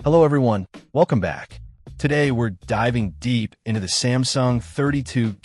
Hello everyone, welcome back. Today we're diving deep into the Samsung 32GB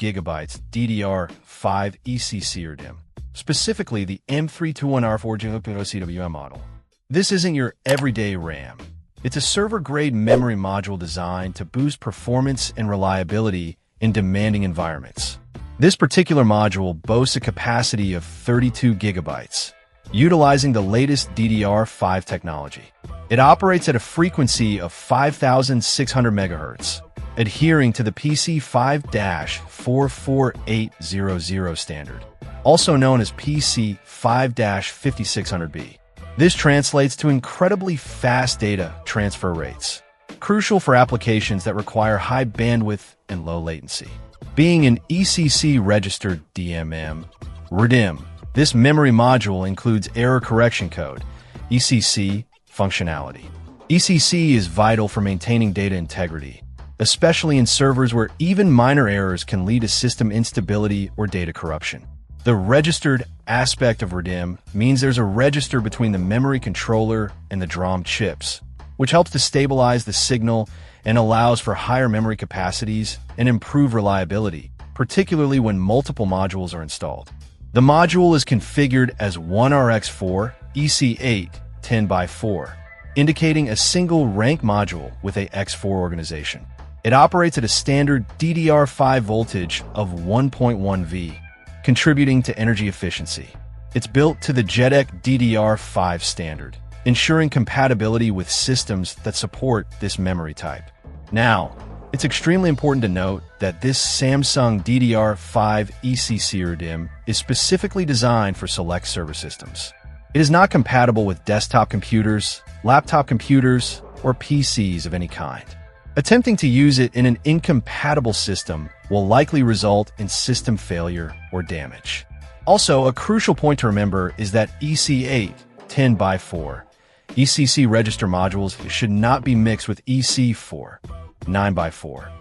DDR5 ECC RDIMM, specifically the M321R4G CWM model. This isn't your everyday RAM. It's a server-grade memory module designed to boost performance and reliability in demanding environments. This particular module boasts a capacity of 32 gigabytes, utilizing the latest DDR5 technology. It operates at a frequency of 5,600 MHz, adhering to the PC 5-44800 standard, also known as PC 5-5600B. This translates to incredibly fast data transfer rates, crucial for applications that require high bandwidth and low latency. Being an ECC registered DMM, RDIMM, this memory module includes error correction code, ECC, functionality. ECC is vital for maintaining data integrity, especially in servers where even minor errors can lead to system instability or data corruption. The registered aspect of RDIMM means there's a register between the memory controller and the DRAM chips, which helps to stabilize the signal and allows for higher memory capacities and improved reliability, particularly when multiple modules are installed. The module is configured as 1RX4 EC8 10x4, indicating a single rank module with a X4 organization. It operates at a standard DDR5 voltage of 1.1 V, contributing to energy efficiency. It's built to the JEDEC DDR5 standard, ensuring compatibility with systems that support this memory type. Now, it's extremely important to note that this Samsung DDR5 ECC RDIMM is specifically designed for select server systems. It is not compatible with desktop computers, laptop computers, or PCs of any kind. Attempting to use it in an incompatible system will likely result in system failure or damage. Also, a crucial point to remember is that EC8 10x4 ECC register modules should not be mixed with EC4 9x4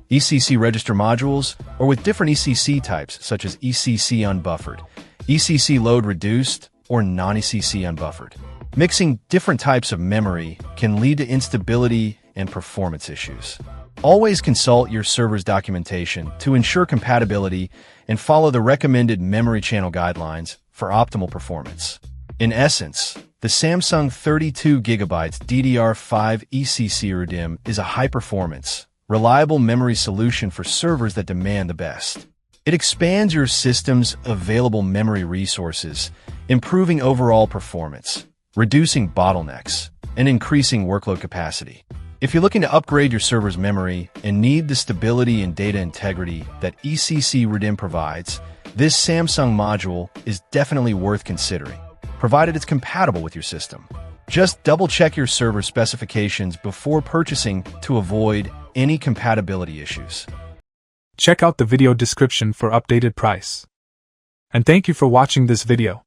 ECC register modules or with different ECC types such as ECC unbuffered, ECC load reduced, or non-ECC unbuffered. Mixing different types of memory can lead to instability and performance issues. Always consult your server's documentation to ensure compatibility and follow the recommended memory channel guidelines for optimal performance. In essence, the Samsung 32GB DDR5 ECC RDIMM is a high-performance, reliable memory solution for servers that demand the best. It expands your system's available memory resources, improving overall performance, reducing bottlenecks, and increasing workload capacity. If you're looking to upgrade your server's memory and need the stability and data integrity that ECC RDIMM provides, this Samsung module is definitely worth considering, provided it's compatible with your system. Just double-check your server specifications before purchasing to avoid any compatibility issues. Check out the video description for updated price. And thank you for watching this video.